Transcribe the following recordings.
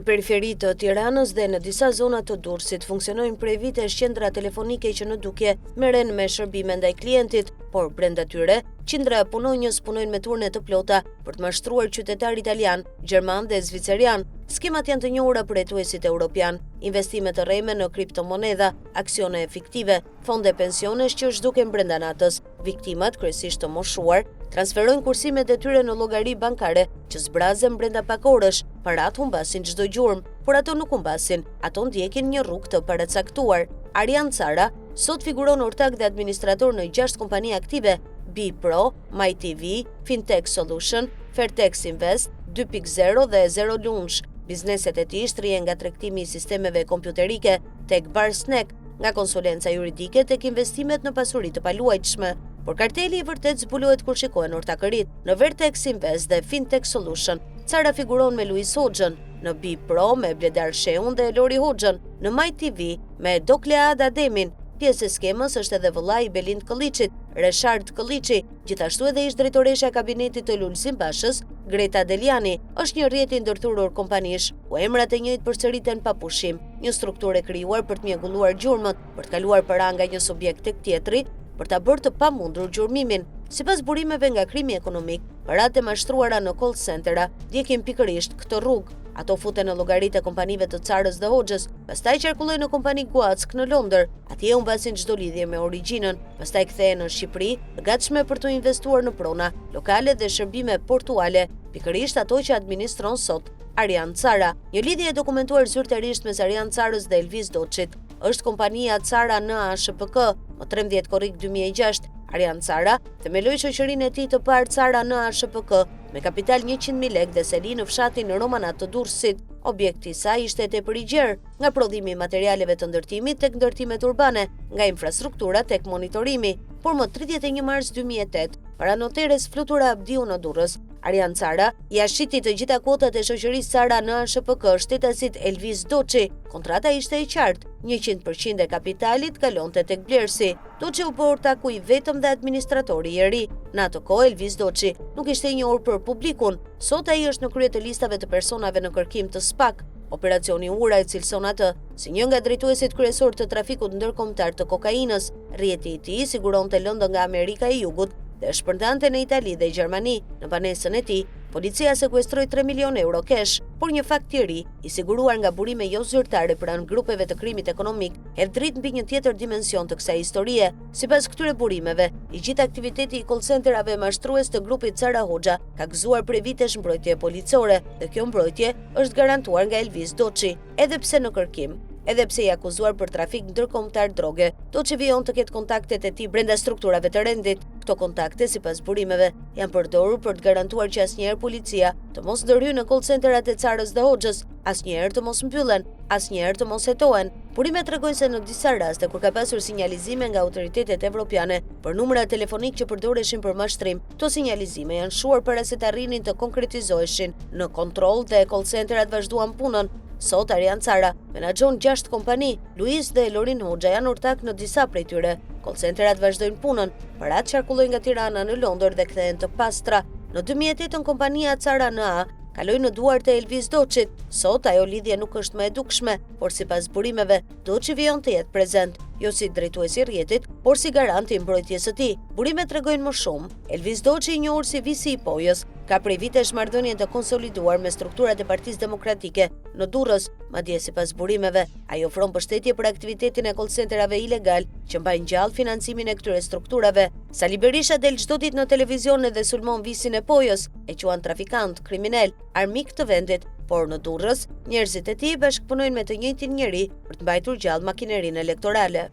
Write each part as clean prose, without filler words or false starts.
periferi të Tiranës dhe në disa zona të Durrësit funksionojnë prej vitesh qendra telefonike që në dukje merren me shërbime ndaj klientit, por brenda tyre qindra punonjës punojnë me turne të plota për të mashtruar qytetar italian, gjerman dhe zvicerian. Skemat janë të njohura për hetuesit europian, investime të rreme në kriptomonedha, aksione fiktive, fonde pensionesh që zhduken brenda natës. Viktimat, kryesisht të moshuar, transferojnë kursimet e tyre në llogari bankare që zbrazen brenda pak orësh. Parat humbasin çdo gjurmë, por ato nuk humbasin, ato ndjekin një rrugë të paracaktuar. Arjan Cara sot figuron ortak dhe administrator në 6 kompani aktive: BPro, MyTV, Fintech Solution, Fairtex Invest, 2.0 dhe Zero Lunch. Bizneset e tij shtrihen nga tregtimi i sistemeve kompjuterike tek Bar Snack, nga konsulenca juridike tek investimet në pasuri të paluajtshme. Por karteli i vërtet zbulohet kur shikohen ortakërit. Në Fairtex Invest dhe Fintech Solution, Cara figuron me Luis Hoxhën, në BPro me Bledar Sheun dhe Lori Hoxhën, në MyTV me Doklea Ademin. Pjesë e skemës është edhe vëllai i Belind Kolliçit, Reshard Kolliçi, gjithashtu edhe ish drejtoresha e kabinetit të Lulzim Bashës, Greta Deliani. Është një rrjet i ndërthurur kompanish, ku emrat e njëjtë përsëriten pa pushim, një strukturë e krijuar për të mjegulluar gjurmët, për të kaluar para nga një subjekt tek tjetri, për ta bërë të pamundur gjurmimin. Sipas burimeve nga krimi ekonomik, paratë e mashtruara në call centera ndjekin pikërisht këtë rrugë. Ato futen në llogaritë e kompanive të Carës dhe Hoxhës, pastaj qarkullojnë në kompani Guack në Londër. Atje humbasin çdo lidhje me origjinën, pastaj kthehen në Shqipëri, të gatshme për të investuar në prona, lokale dhe shërbime portuale, pikërisht ato që administron sot Arjan Cara. Një lidhje e dokumentuar zyrtarisht mes Arjan Carës dhe Elvis Doçit është kompania Cara NA SHPK, më 13 korrik 2006. Arjan Cara themeloi shoqërinë e tij të parë Cara NA SHPK me kapital 100.000 lekë dhe seli në fshatin Romanat të Durrësit. Objekti i saj ishte tepër i gjerë, nga prodhimi i materialeve të ndërtimit tek ndërtimet urbane, nga infrastruktura tek monitorimi. Por më 31 mars 2008, para noteres Flutura Abdiu në Durrës, Arjan Cara ja shiti të gjitha kuotat e shoqërisë Cara NA SHPK shtetasit Elvis Doçi. Kontrata ishte e qartë, 100% e kapitalit kalonte tek blerësi. Doçi u bë ortaku i vetëm dhe administratori i ri. Në atë kohë Elvis Doçi nuk ishte i njohur për publikun. Sot ai është në krye të listave të personave në kërkim të SPAK. Operacioni Ura e cilëson atë si një nga drejtuesit kryesor të trafikut ndërkombëtar të kokainës. Rrjeti i tij siguronte lëndë nga Amerika e Jugut dhe shpërndante në Itali dhe Gjermani. Në banesën e tij, policia sekuestroi 3 milion euro kesh, por një fakt i ri, i siguruar nga burime jo zyrtare pranë grupeve të krimit ekonomik, hedh dritë mbi një tjetër dimension të kësaj historie. Sipas këtyre burimeve, i gjithë aktiviteti i call centerave mashtrues të grupit Cara Hoxha ka gëzuar prej vitesh mbrojtje policore, dhe kjo mbrojtje është garantuar nga Elvis Doçi, edhe pse në kërkim. Edhe pse i akuzuar për trafik ndërkombëtar droge, Doçi vijon të ketë kontaktet e tij brenda strukturave të rendit. Këto kontakte, sipas burimeve, janë përdorur për të garantuar që asnjëherë policia të mos ndërhyjë në call centerat e Carës dhe Hoxhës, asnjëherë të mos mbyllen, asnjëherë të mos hetohen. Burimet tregojnë se në disa raste kur ka pasur sinjalizime nga autoritetet evropiane për numra telefonik që përdoreshin për mashtrim, këto sinjalizime janë shuar para se të arrinin të konkretizoheshin në kontroll dhe call centerat vazhduan punën. Sot Arjan Cara menaxhon 6 kompani. Luis dhe Lorin Hoxha janë ortak në disa prej tyre. Call centerat vazhdojnë punën, paratë qarkullojnë nga Tirana në Londër dhe kthehen të pastra. Në 2008 kompania Cara NA kaloi në duart e Elvis Doçit. Sot ajo lidhje nuk është më e dukshme, por sipas burimeve, Doçi vijon të jetë prezent, jo si drejtuesi i rrjetit, por si garant i mbrojtjes së tij. Burimet tregojnë më shumë. Elvis Doçi, i njohur si Visi i Pojës, ka prej vitesh marrëdhënie të konsoliduar me strukturat e Partisë Demokratike në Durrës. Madje sipas burimeve, ai ofron mbështetje për aktivitetin e call centerave ilegal që mbajnë gjallë financimin e këtyre strukturave. Sali Berisha del çdo ditë në televizion dhe sulmon Visin e Pojës, e quan trafikant, kriminal, armik të vendit, por në Durrës, njerëzit e tij bashkëpunojnë me të njëjtin njeri për të mbajtur gjallë makinerinë elektorale.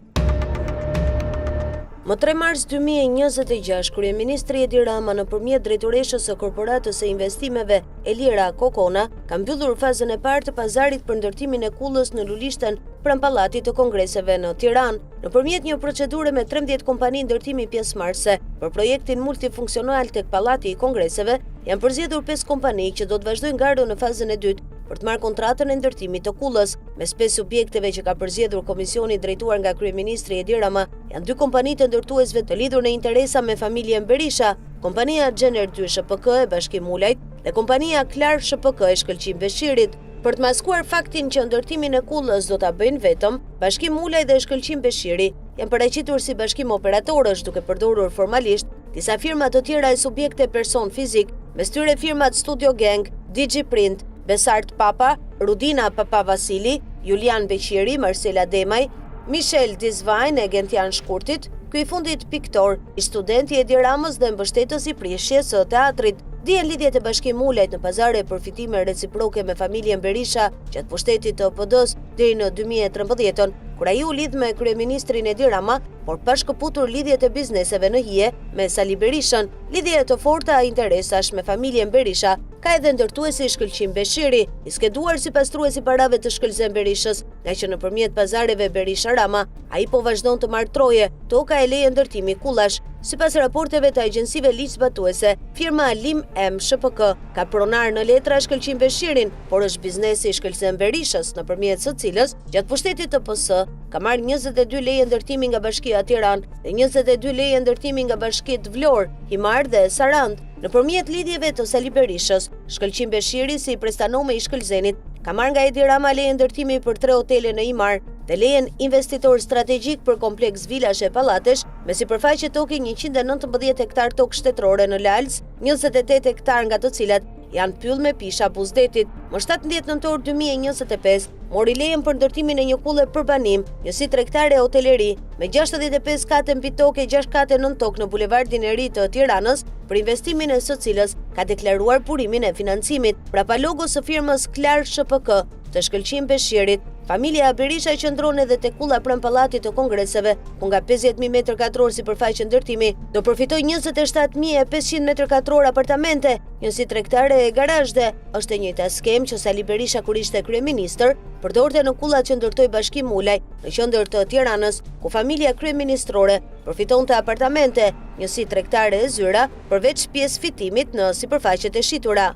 Më 3 mars 2026, kryeministri Edi Rama nëpërmjet drejtoreshës së Korporatës së Investimeve Elira Kokona ka mbyllur fazën e parë të pazarit për ndërtimin e kullës në Lulishten pranë Pallatit të Kongreseve në Tiranë, nëpërmjet një procedure me 13 kompani ndërtimi pjesëmarrëse për projektin multifunksional tek Pallati i Kongreseve. Janë përzgjedhur 5 kompani që do të vazhdojnë garën në fazën e dytë për të marrë kontratën e ndërtimit të kullës. Mes 5 subjekteve që ka përzgjedhur komisioni drejtuar nga kryeministri Edi Rama, janë 2 kompani të ndërtuesve të lidhur në interesa me familjen Berisha, kompania Gjener 2 SHPK e Bashkim Ulajt dhe kompania Klar SHPK e Shkëlqim Beshirit. Për të maskuar faktin që ndërtimin e kullës do ta bëjnë vetëm, Bashkim Ulaj dhe Shkëlqim Beshiri janë paraqitur si bashkim operatorësh duke përdorur formalisht disa firma të tjera e subjekte person fizik, mes tyre firmat Studio Gang, DigiPrint, Besart Papa, Rudina Papa Vasili, Julian Beqiri, Marcela Demaj, Michel Dizvajn e Gentian Shkurtit, ky i fundit piktor, i studenti Edi Ramës dhe mbështetës i prishjes së teatrit. Dihen lidhjet e Bashkim Ulajt në pazare për fitime reciproke me familjen Berisha gjatë pushtetit të PD-s deri në 2013, kur ai u lidh me kryeministrin Edi Rama, por pa shkëputur lidhjet e bizneseve në hije me Sali Berishën. Lidhje të forta interesash me familjen Berisha ka edhe ndërtuesi Shkëlqim Beshiri, i skeduar si pastruesi parave të Shkëlqem Berishës, nga që nëpërmjet pazareve Berisha Rama, ai po vazhdon të martroje toka e leje ndërtimi kullash. Sipas raporteve të agjensive ligjzbatuese, firma Lim M SHPK ka pronar në letra Shkëlqim Beshirin, por është biznesi i Shkëlqem Berishës, nëpërmjet së cilës gjatë pushtetit të PS ka marrë 22 leje ndërtimi nga Bashkia Tiranë dhe 22 leje ndërtimi nga Bashkitë Vlorë, Himar dhe Sarand. Nëpërmjet lidhjeve të Sali Berishës, Shkëlqim Beshiri si prestanome i Shkëlzenit ka marrë nga Edi Rama leje ndërtimi për 3 hotele në Himar dhe lejen investitor strategjik për kompleks vilash e pallatesh me sipërfaqe toke 119 hektar tokë shtetërore në Lalz, 28 hektar nga të cilat janë pyll me pisha Buzdetit. Më 17 nëntor 2025 mori lejen për ndërtimin e një kulle për banim, një si tregtare hoteleri me 65 kate mbi tokë e 6 kate nën tokë në bulevardin e ri të Tiranës, për investimin e së cilës ka deklaruar purimin e financimit. Prapa logos së firmës Klar SHPK të Shkëlqim Beshirit, familja Berisha qëndron edhe te kulla pranë pallatit të kongreseve, ku nga 50.000 m2 sipërfaqe ndërtimi do përfitoj 27.500 m2 apartamente, një si tregtare e garazhe. Është e njëjta skemë që Sali Berisha kur ishte kryeministër përdorte në kullat që ndërtoi Bashkim Ulaj në qendër të Tiranës, ku familja kryeministrore përfitonte apartamente, një si tregtare e zyra, përveç pjesë fitimit në sipërfaqet e shitura.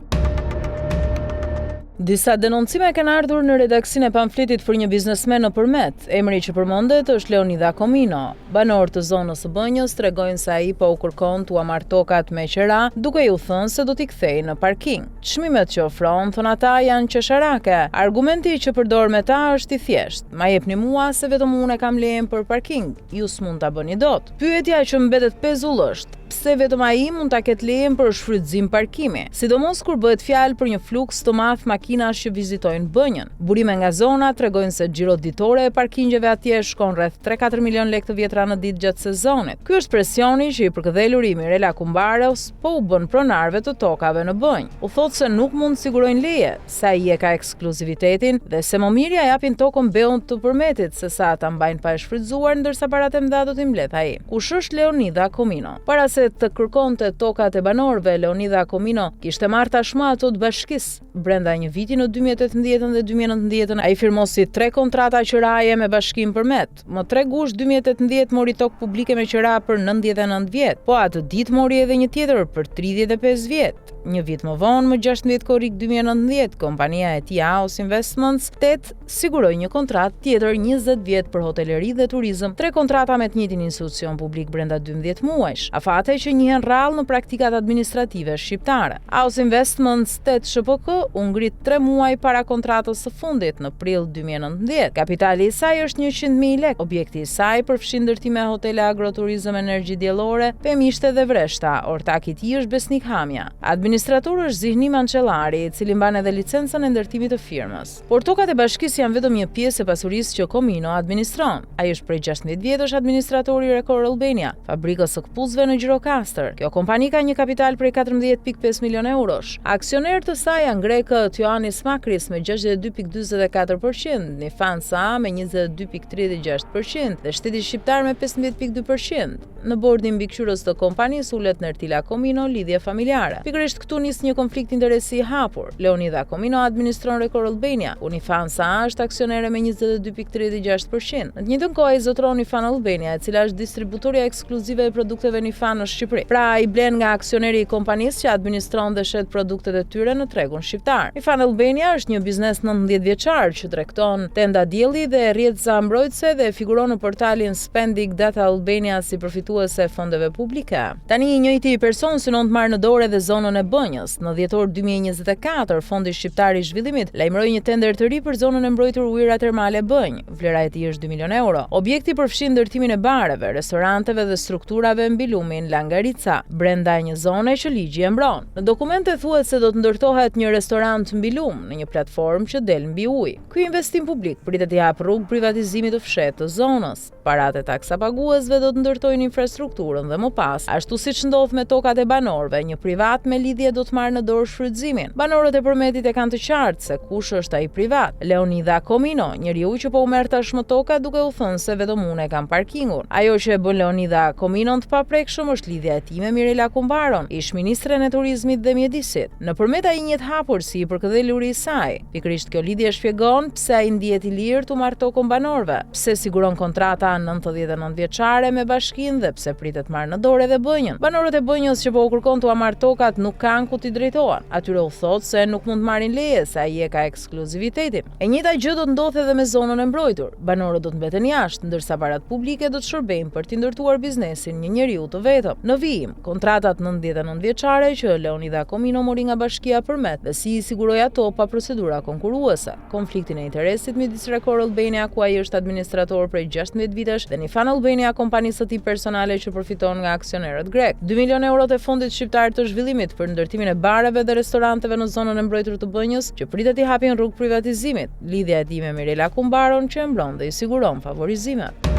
Disa denoncime kanë ardhur në redaksinë e pamfletit për një biznesmen nëpërmet. Emri që përmendet është Leonida Komino. Banor të zonës së Bënjës tregojnë se ai po u kërkon t'u marrë tokat me qera, duke ju thënë se do t'i kthejë në parking. Çmimet që ofron, thon ata, janë qesharake. Argumenti që përdor me ta është i thjeshtë. Ma jepni mua se vetëm unë kam lejen për parking. Ju s'mund ta bëni dot. Pyetja që mbetet pezull është: pse vetëm ai mund ta ketë lejen për shfrytëzim parkimi, sidomos kur bëhet fjalë për një fluks të madh makinash që vizitojnë Bënjën. Burime nga zona tregojnë se xhirot ditore e parkingjeve atje shkon rreth 3-4 milion lekë të vjetra në ditë gjatë sezonit. Ky është presioni që i përkëdhelur i Mirela Kumbareos po u bën pronarëve të tokave në Bënjë. U thotë se nuk mund sigurojnë leje, sa ai e ka ekskluzivitetin dhe se më mirë ja japin tokën beun të përmetit se sa ta mbajnë pa e shfrytzuar, ndërsa paratë e mëdha do t'i mbledh ai. Kush është Leonida Komino? Para se të kërkonte tokat e banorëve, Leonida Komino kishte marrë tashmë ato të bashkisë. Brenda një viti në 2018 dhe 2019 ai firmosi 3 kontrata qiraje me Bashkim Përmet. Më 3 gusht 2018 mori tokë publike me qira për 99 vjet, po atë ditë mori edhe një tjetër për 35 vjet. Një vit më vonë, më 16 korrik 2019, kompania e tij House Investments 8 siguroi një kontratë tjetër 20 vjet për hoteleri dhe turizëm, 3 kontrata me të njëjtin institucion publik brenda 12 muajsh. Afate që njihen rrallë në praktikat administrative shqiptare. House Investments 8 SHPK u ngrit 3 muaj para kontratës së fundit në prill 2019. Kapitali i saj është 100.000 lekë. Objekti i saj përfshin ndërtime hotele, agroturizëm, energji diellore, pemishte dhe vreshta. Ortaki i tij është Besnik Hamja. Administrator është Zihni Mançellari, i cili mban edhe licencën e ndërtimit të firmës. Por tokat e bashkisë janë vetëm një pjesë e pasurisë që Komino administron. Ai është prej 16 vjetësh administrator i Record Albania, fabrikës së këpucëve në Gjirokastër. Kjo kompani ka një kapital prej 14.5 milion eurosh. Aksioner të saj janë grekët Ioannis Makris me 62.44%, Nifansa me 22.36% dhe Shteti Shqiptar me 15.2%. Në bordin mbikëqyrës të kompanisë ulet Nertila Komino, lidhje familjare. Pikërisht këtu nis një konflikt interesi i hapur. Leonida Komino administron Record Albania. Unifansa është aksionere me 22.36%. Në të njëjtën kohë ai zotron Unifan Albania, e cila është distributorja ekskluzive e produkteve Unifan në Shqipëri. Pra ai blen nga aksioneri i kompanisë që administron dhe shet produktet e tyre në tregun shqiptar. Unifan Albania është një biznes 19 vjeçar që tregton tenda dielli dhe rrjedhza mbrojtëse dhe figuron në portalin Spending Data Albania si përfituese e fondeve publike. Tani i njëjti person synon të marrë në dorë edhe zonën e Bënjës. Në dhjetor 2024, Fondi Shqiptar i Zhvillimit lajmëroi një tender të ri për zonën e mbrojtur ujëra termale Bënj. Vlera e tij është 2 milion euro. Objekti përfshin ndërtimin e bareve, restoranteve dhe strukturave mbi lumin Langarica, brenda një zone që ligji e mbron. Në dokumente thuhet se do të ndërtohet një restorant mbi lum në një platformë që del mbi ujë. Ky investim publik pritet të japë rrugë privatizimit të fshehtë të zonës. Paratë e taksapaguesve do të ndërtojnë infrastrukturën dhe më pas, ashtu siç ndodh me tokat e banorëve, një privat me lidhje do të marrë në dorë shfrytëzimin. Banorët e përmetit e kanë të qartë se kush është ai privat. Leonida Komino, njeriu që po u merr tashmë toka duke u thënë se vetëm unë e kam parkingun. Ajo që e bën Leonida Kominon të paprekshëm është lidhja e tij me Mirela Kumbaron, ish ministren e turizmit dhe mjedisit. Nëpërmjet ai njeh hapur si i përkëdhej luri i saj. Pikërisht kjo lidhje shpjegon pse ai ndihet i lirë të marrë tokën banorëve, pse siguron kontrata 99 vjeçare me bashkinë dhe pse pritet marrë në dorë edhe Bënjën. Banorët e Bënjës që po u kërkon t'u marrë tokat nuk kanë ku t'i drejtohen. Atyre u thotë se nuk mund të marrin leje se ai e ka ekskluzivitetin. E njëjta gjë do të ndodhte edhe me zonën e mbrojtur. Banorët do të mbeten jashtë, ndërsa parat publike do të shërbejnë për t'i ndërtuar biznesin një njeriu të vetëm. Në vijim, kontratat 99 vjeçare që Leonida Komino mori nga bashkia përmet dhe si i siguroi ato pa procedura konkurruese. Konfliktin e interesit midis Rekor Albania, ku ai është administrator prej 16 vitesh, dhe Nifan Albania, kompanisë së tij personale që përfiton nga aksionerët grek. 2 milion euro të Fondit Shqiptar të Zhvillimit për ndërtimin e bareve dhe restoranteve në zonën e mbrojtur të Bënjës, që pritet i hapin rrugë privatizimit. Lidhja e tij me Mirela Kumbaron që e mbron dhe i siguron favorizimet.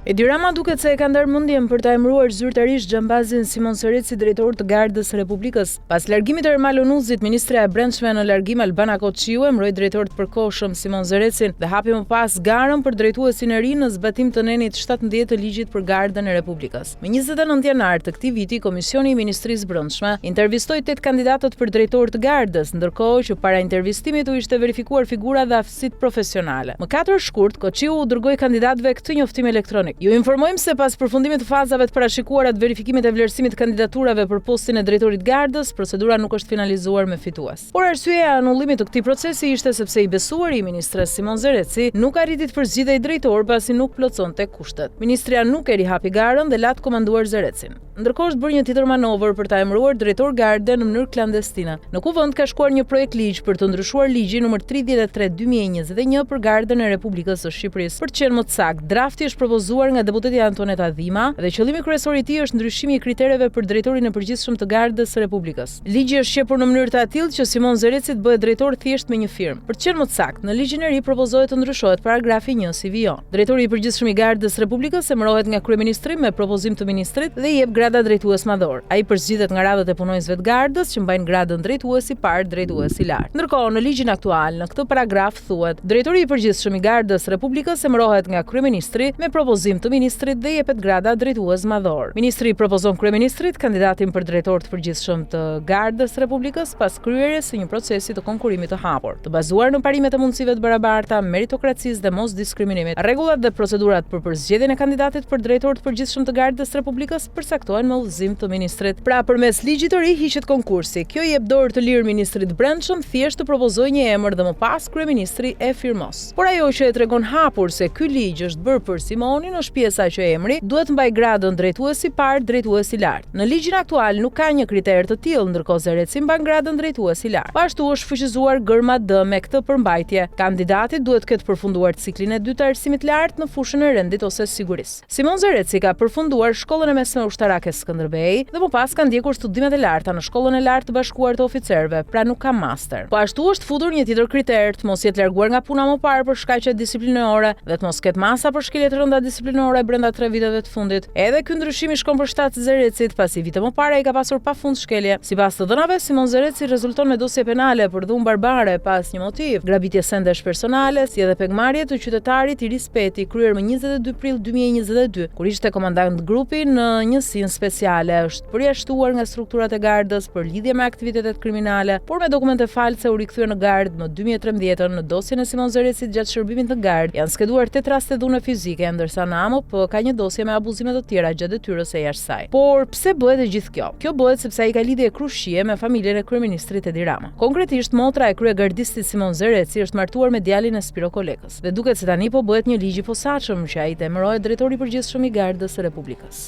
Edi Rama duket se e ka ndarë mendjen për ta emëruar zyrtarisht Xhambazin Simon Sereci drejtor të Gardës së Republikës. Pas largimit të Ermal Onuzit, ministrja e Brendshme në largim Albana Koçiu emëroi drejtor të përkohshëm Simon Zerecin dhe hapi më pas garën për drejtuesin e ri në zbatim të nenit 17 të ligjit për Gardën e Republikës. Me 29 janar të këtij viti, Komisioni i Ministrisë Brendshme intervistoi 8 kandidatët për drejtor të Gardës, ndërkohë që para intervistimit u ishte verifikuar figura dhe aftësitë profesionale. Më 4 shkurt, Koçiu u dërgoi kandidatëve këtë njoftim elektronik. Ju informojmë se pas përfundimit të fazave të parashikuara të verifikimit e vlerësimit të kandidaturave për postin e drejtorit Gardës, procedura nuk është finalizuar me fitues. Por arsyeja e anullimit të këtij procesi ishte sepse i besuari i ministres Simon Zereci nuk arriti të përzgjidhej drejtor pasi nuk plotësonte kushtet. Ministria nuk e rihapi garën dhe la të komanduar Zerecin. Ndërkohë është bërë një tjetër manovër për ta emëruar drejtor Garde në mënyrë klandestine. Në kuvend ka shkuar një projekt ligj për të ndryshuar ligji nr. 33/2021 për Gardën e Republikës së Shqipërisë. Për të qenë më saktë, drafti është propozuar nga deputetja Antoneta Dhima dhe qëllimi kryesor i tij është ndryshimi i kritereve për drejtorin e përgjithshëm të Gardës së Republikës. Ligji është shqepur në mënyrë të tillë që Simon Zereci të bëhet drejtor thjesht me një firmë. Për të qenë më saktë, në ligjin e ri propozohet të ndryshohet paragrafi 1 si vijon. Drejtori i përgjithshëm i Gardës së Republikës emërohet nga kryeministri me propozim të ministrit dhe i jep grada drejtues madhor. Ai përzgjidhet nga radhët e punonjësve të Gardës që mbajnë gradën drejtues i parë, drejtues i lartë. Ndërkohë, në ligjin aktual, në këtë paragraf thuhet: drejtori i përgjithshëm i Gardës së Republikës emërohet nga kryeministri me propozim të ministrit dhe jepet grada drejtues madhor. Ministri propozon kryeministrit kandidatin për drejtor të përgjithshëm të Gardës së Republikës pas kryerjes së një procesi të konkurimit të hapur, të bazuar në parimet e mundësive të barabarta, meritokracisë dhe mos diskriminimit. Rregullat dhe procedurat për përzgjedhjen e kandidatit për drejtor të përgjithshëm të Gardës së Republikës përcaktohen me udhëzim të ministrit. Pra, përmes ligjit të ri hiqet konkursi. Kjo i jep dorë të lirë ministrit brendshëm thjesht të propozojë një emër dhe më pas kryeministri e firmos. Por ajo që e tregon hapur se ky ligj është bërë për Simonin është pjesa që emri duhet mbaj gradën drejtues i parë, drejtues i lartë. Në ligjin aktual nuk ka një kriter të tillë, ndërkohë Zereci mban gradën drejtues i lartë. Ashtu është fuqizuar gërma D me këtë përmbajtje. Kandidati duhet të ketë përfunduar ciklin e dytë të arsimit lart në fushën e rendit ose sigurisë. Simon Zereci ka përfunduar shkollën e mesme ushtarake Skënderbej dhe më pas ka ndjekur studimet e larta në shkollën e lartë të bashkuar të oficerëve, pra nuk ka master. Po ashtu është futur një tjetër kriter të mos jetë larguar nga puna më parë për shkaqe disiplinore dhe të mos ketë masa për shkelje të rënda disiplinore brenda 3 viteve të fundit. Edhe ky ndryshim i shkon për shtat Zerecit, pasi vite më parë ai ka pasur pafund shkelje. Sipas të dhënave, Simon Zereci rezulton me dosje penale për dhunë barbare pas një motiv, grabitje sendesh personale, si edhe pegmarrje të qytetarit i Rispeti, kryer më 22 prill 2022, kur ishte komandant grupi në njësinë speciale. Është përjashtuar nga strukturat e Gardës për lidhje me aktivitetet kriminale, por me dokumente false u rikthyer në Gardë më 2013 në dosjen e Simon Zerecit gjatë shërbimit në Gardë. Janë skeduar 8 raste dhune fizike, ndërsa në AMP ka një dosje me abuzime të tjera gjatë detyrës së jashtësaj. Por pse bëhet e gjithë kjo? Kjo bëhet sepse ai ka lidhje krushie me familjen e kryeministrit Edi Rama. Konkretisht, motra e kryegardistit Simon Zereci është martuar me djalin e Spiro Kolekës dhe duket se tani po bëhet një ligj i posaçëm që ai të emërohet drejtori i përgjithshëm i Gardës së Republikës.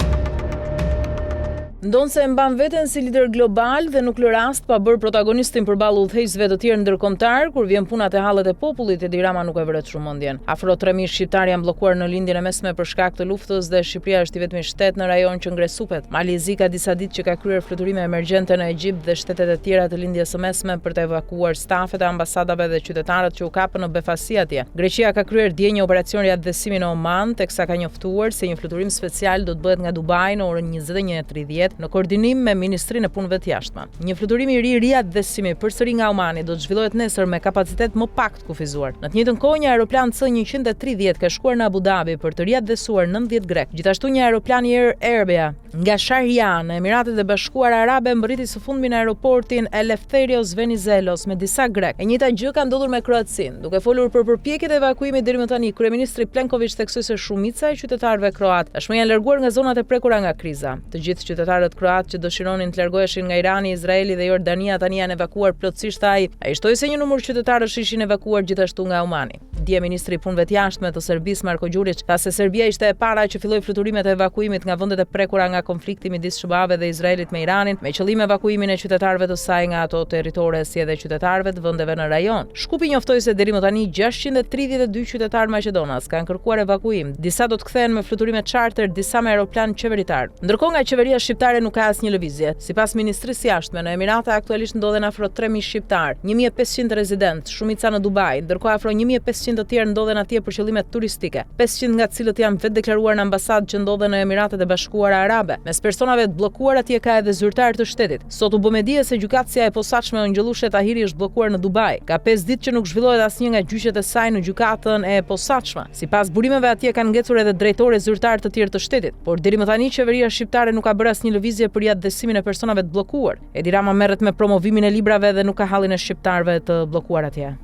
Ndonse e mban veten si lider global dhe nuk lë rast pa bërë protagonistin përballë udhëheqësve të tjerë ndërkombëtar, kur vjen puna te hallet e popullit, Edi Rama nuk e vëret shumë mendjen. Afro 3000 shqiptar janë bllokuar në lindjen e mesme për shkak të luftës dhe Shqipëria është i vetmi shtet në rajon që ngre supet. Mali i Zi ka disa ditë që ka kryer fluturime emergjente në Egjipt dhe shtetet e tjera të lindjes së mesme për të evakuuar stafet e ambasadave dhe qytetarët që u kapën në befasi atje. Greqia ka kryer dje një operacion riaddësimi në Oman, teksa ka njoftuar se një fluturim special do të bëhet nga Dubai në orën 21:30 në koordinim me Ministrinë e Punëve të Jashtme. Një fluturim i ri riaddësimi përsëri nga Omani do të zhvillohet nesër me kapacitet më pak të kufizuar. Në të njëjtën kohë, një aeroplan C-130 ka shkuar në Abu Dhabi për të riaddësuar 90 grek. Gjithashtu një aeroplan i Air Arabia nga Sharjah në Emiratet e Bashkuara Arabe mbërriti së fundmi në aeroportin Eleftherios Venizelos me disa grek. E njëjta gjë ka ndodhur me Kroacinë. Duke folur për përpjekjet e evakuimit deri më tani, kryeministri Plenković theksoi se shumica e qytetarëve kroat tashmë janë larguar nga zonat e prekura nga kriza. Të gjithë qytetarët kroat që dëshironin të largoheshin nga Irani, Izraeli dhe Jordania tani janë evakuar plotësisht. Ai shtoi se një numër qytetarësh ishin evakuar gjithashtu nga Omani. Dje ministri i Punëve të Jashtme të Serbisë Marko Đurić tha se Serbia ishte e para që filloi fluturimet e evakuimit nga vendet e prekura nga konflikti midis SBA-ve dhe Izraelit me Iranin, me qëllim evakuimin e qytetarëve të saj nga ato territore si edhe qytetarëve të vendeve në rajon. Shkupi njoftoi se deri më tani 632 qytetarë maqedonas kanë kërkuar evakuim. Disa do të kthehen me fluturime charter, disa me aeroplan qeveritar. Ndërkohë nga qeveria shqiptare nuk ka asnjë lëvizje. Sipas Ministrisë së Jashtme, në Emirate aktualisht ndodhen afro 3000 shqiptar, 1500 rezident, shumica në Dubai, ndërkohë afro 1500 të tjerë ndodhen atje për qëllime turistike, 500 nga të cilët janë vetë deklaruar në ambasadë që ndodhen në Emiratet e Bashkuara Arabe. Mes personave të bllokuar atje ka edhe zyrtar të shtetit. Sot u bë me dije se gjykatësia e posaçme Ongjëllushe Tahiri është bllokuar në Dubai. Ka 5 ditë që nuk zhvillohet asnjë nga gjyqet e saj në gjykatën e posaçme. Sipas burimeve atje kanë ngecur edhe drejtorë zyrtar të tjerë të shtetit, por deri më tani qeveria shqiptare nuk ka bërë asnjë lëvizje për riaddësimin e personave të bllokuar. Edi Rama merret me promovimin e librave dhe nuk ka hallin e shqiptarëve të bllokuar atje.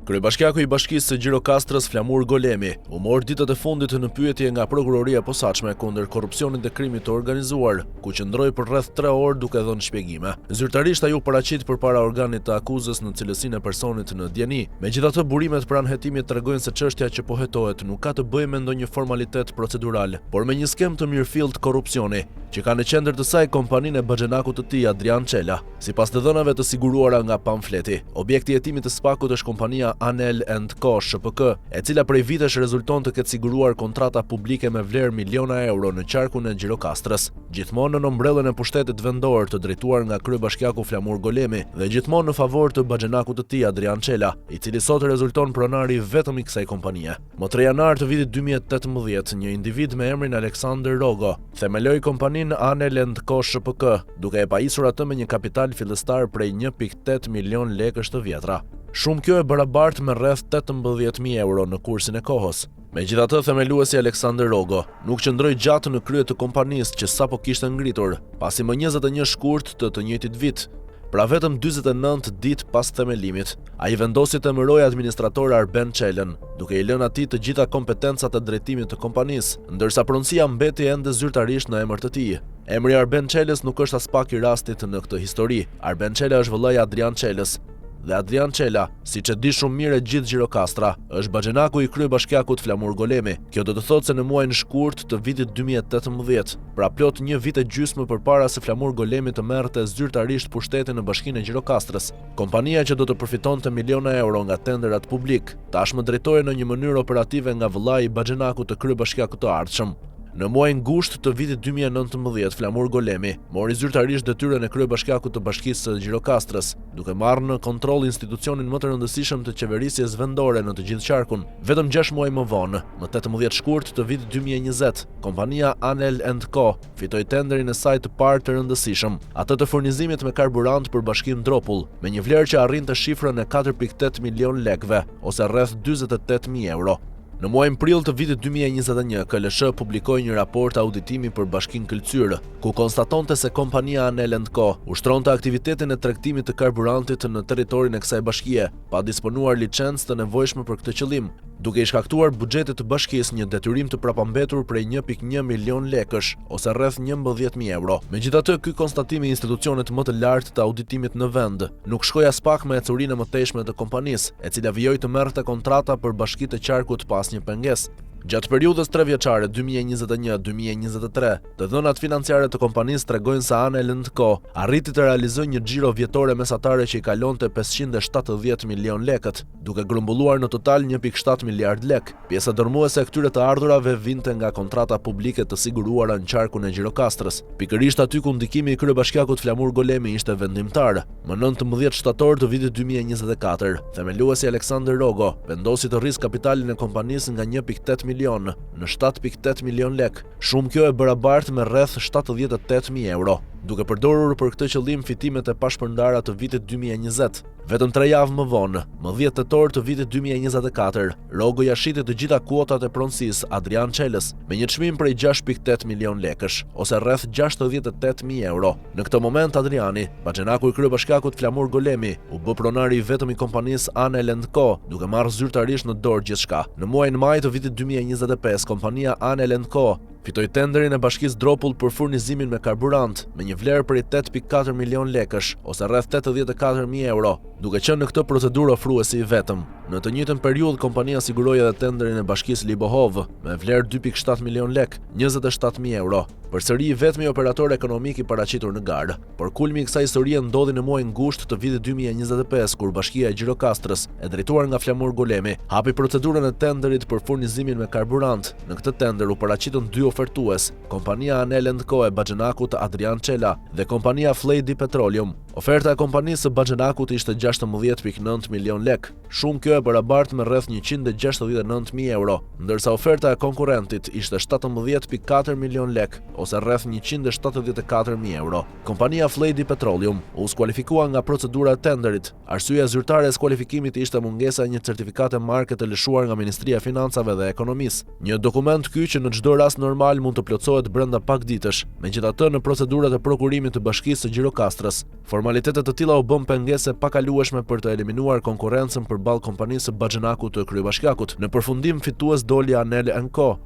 Kryebashkiaku i Bashkisë së Gjirokastrës Flamur Golemi u mor ditët e fundit në pyetje nga prokuroria e posaçme kundër korrupsionit dhe krimit të organizuar, ku qëndroi për rreth 3 orë duke dhënë shpjegime. Zyrtarisht ai u paraqit përpara organit të akuzës në cilësinë e personit në dieni. Megjithatë, burimet pranë hetimit tregojnë se çështja që po hetohet nuk ka të bëjë me ndonjë formalitet procedural, por me një skem të mirëfillt korrupsioni, që ka në qendër të saj kompaninë e baxhenakut të tij Adrian Çela. Sipas të dhënave të siguruara nga pamfleti, objekti i hetimit të Spakut është kompania Anel & Co SHPK, e cila prej vitesh rezulton të ketë siguruar kontrata publike me vlerë miliona euro në qarkun e Gjirokastrës, gjithmonë në ombrellën e pushtetit vendor të drejtuar nga kryebashkiaku Flamur Golemi dhe gjithmonë në favor të baxhenakut të tij Adrian Çela, i cili sot rezulton pronari vetëm i kësaj kompanie. Më 3 janar të vitit 2018, një individ me emrin Alexander Rogo themeloi kompaninë Anel & Co SHPK, duke e pajisur atë me një kapital fillestar prej 1.8 milion lekësh të vjetra. Shumë kjo e barabartë me rreth 18.000 euro në kursin e kohës. Megjithatë, themeluesi Alexander Rogo nuk qëndroi gjatë në krye të kompanisë që sapo kishte ngritur, pasi më 21 shkurt të njëjtit vit, pra vetëm 49 ditë pas themelimit, ai vendosi të emërojë administrator Arben Çelën, duke i lënë atij të gjitha kompetencat e drejtimit të kompanisë, ndërsa pronësia mbeti ende zyrtarisht në emër të tij. Emri Arben Çelës nuk është as pak i rastit në këtë histori. Arben Çela është vëllai Adrian Çelës. Dhe Adrian Çela, siç e di shumë mirë gjithë Gjirokastra, është baxhenaku i kryebashkiakut Flamur Golemi. Kjo do të thotë se në muajin shkurt të vitit 2018, pra plot një vit e gjysmë përpara se Flamur Golemi të merrte zyrtarisht pushtetin në Bashkinë e Gjirokastrës, kompania që do të përfitonte miliona euro nga tenderat publik, tashmë drejtohej në një mënyrë operative nga vëllai i baxhenakut të kryebashkiakut të ardhshëm. Në muajin gusht të vitit 2019, Flamur Golemi mori zyrtarisht detyrën e kryebashkiakut të Bashkisë së Gjirokastrës, duke marrë në kontroll institucionin më të rëndësishëm të qeverisjes vendore në të gjithë qarkun. Vetëm 6 muaj më vonë, më 18 shkurt të vitit 2020, kompania Anel & Co fitoi tenderin e saj të parë të rëndësishëm, atë të furnizimit me karburant për Bashkinë Dropull, me një vlerë që arrinte shifrën e 4.8 milion lekëve, ose rreth 48.000 euro. Në muajin prill të vitit 2021, KLSH publikoi një raport auditimi për Bashkinë Këlqyr, ku konstatonte se kompania Anel & Co ushtronte aktivitetin e tregtimit të karburantit në territorin e kësaj bashkie, pa disponuar licencë të nevojshme për këtë qëllim, duke i shkaktuar buxhetit të bashkisë një detyrim të prapambetur prej 1.1 milion lekësh, ose rreth 11.000 euro. Megjithatë, ky konstatim i institucionit më të lartë të auditimit në vend nuk shkoi as pak me ecurinë e mëtejshme të kompanisë, e cila vijoi të merrte kontrata për bashkitë e qarkut pas një pengesë. Gjatë periudhës 3 vjeçare 2021-2023, të dhënat financiare të kompanisë tregojnë se Ana L&Co arriti të realizojë një xhiro vjetore mesatare që i kalonte 570 milion lekët, duke grumbulluar në total 1.7 miliard lek. Pjesa dërmuese e këtyre të ardhurave vinte nga kontrata publike të siguruara në qarkun e Gjirokastrës. Pikërisht aty ku ndikimi i kryebashkiakut Flamur Golemi ishte vendimtar. Më 19 shtator të vitit 2024, themeluesi Aleksandër Rogo vendosi të rrisë kapitalin e kompanisë nga 1.8 milion në 7.8 milion lek. Shumë kjo e barabartë me rreth 78.000 euro, duke përdorur për këtë qëllim fitimet e pashpërndara të vitit 2020. Vetëm 3 javë më vonë, më 10 tetor të vitit 2024, Rogo ja shiti të gjitha kuotat e pronësisë Adrian Çelës me një çmim prej 6.8 milion lekësh, ose rreth 68.000 euro. Në këtë moment Adriani, baxhenaku i kryebashkiakut Flamur Golemi, u bë pronari i vetëm i kompanisë Ana L&Co, duke marrë zyrtarisht në dorë gjithçka. Në muajin maj të vitit 2025, kompania Ana L&Co fitoi tenderin e Bashkisë Dropull për furnizimin me karburant me një vlerë prej 8.4 milion lekësh, ose rreth 84.000 euro, duke qenë në këtë procedurë ofruesi i vetëm. Në të njëjtën periudhë kompania siguroi edhe tenderin e Bashkisë Libohov me vlerë 2.7 milion lek, 27.000 euro. Përsëri i vetmi operator ekonomik i paraqitur në garë. Por kulmi i kësaj historie ndodhi në muajin gusht të vitit 2025, kur Bashkia e Gjirokastrës, e drejtuar nga Flamur Golemi, hapi procedurën e tenderit për furnizimin me karburant. Në këtë tender u paraqitën dy ofertues, kompania Ana L&Co e baxhenakut Adrian Çela dhe kompania Flady Petroleum. Oferta e kompanisë së baxhenakut ishte 16.9 milion lek. Shumë kjo e barabartë me rreth 169.000 euro, ndërsa oferta e konkurrentit ishte 17.4 milion lek, ose rreth 174.000 euro. Kompania Flady Petroleum u skualifikua nga procedura e tenderit. Arsyeja zyrtare e skualifikimit ishte mungesa e një certifikate marke të lëshuar nga Ministria e Financave dhe Ekonomisë. Një dokument ky që në çdo rast normal mund të plotësohet brenda pak ditësh. Megjithatë, në procedurat e prokurimit të Bashkisë së Gjirokastrës, formalitetet të tilla u bën pengese pakalueshme për të eliminuar konkurrencën përballë kompanisë së baxhenakut të kryebashkiakut. Në përfundim fitues doli Ana L&Co.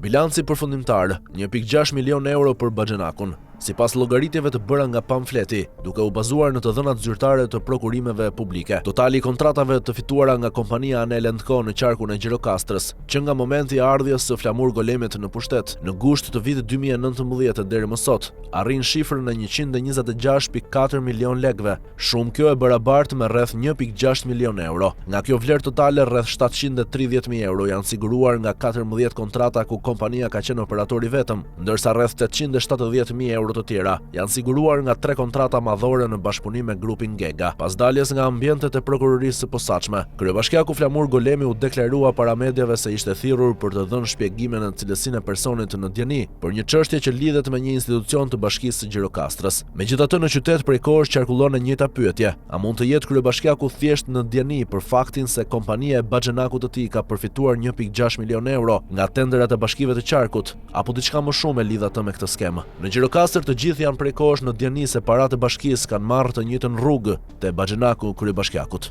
Bilanci përfundimtar, 1.6 milion euro për baxhenakun, sipas llogaritjeve të bëra nga pamfleti, duke u bazuar në të dhënat zyrtare të prokurimeve publike. Totali i kontratave të fituara nga kompania Ana L&Co në qarkun e Gjirokastrës, që nga momenti i ardhjes së Flamur Golemit në pushtet në gusht të vitit 2019 deri më sot, arrin shifrën e 126.4 milion lekëve. Shumë kjo e barabartë me rreth 1.6 milion euro. Nga kjo vlerë totale, rreth 730.000 euro janë siguruar nga 14 kontrata ku kompania ka qenë operatori vetëm, ndërsa rreth 870.000 euro të tjera janë siguruar nga 3 kontrata madhore në bashkëpunim me grupin Gega. Pas daljes nga ambientet e prokurorisë së posaçme, kryebashkiaku Flamur Golemi u deklarua para mediave se ishte thirrur për të dhënë shpjegime në cilësinë e personit në dieni për një çështje që lidhet me një institucion të Bashkisë së Gjirokastrës. Megjithatë, në qytet prej kohësh qarkullon e njëjta pyetje: a mund të jetë kryebashkiaku thjesht në dieni për faktin se kompania e baxhenakut të tij ka përfituar 1.6 milion euro nga tenderat e bashkive të qarkut, apo diçka më shumë e lidh atë me këtë skemë? Në Gjirokastër të gjithë janë prej kohësh në dieni se paratë e bashkisë kanë marrë të njëjtën rrugë te baxhenaku kryebashkiakut.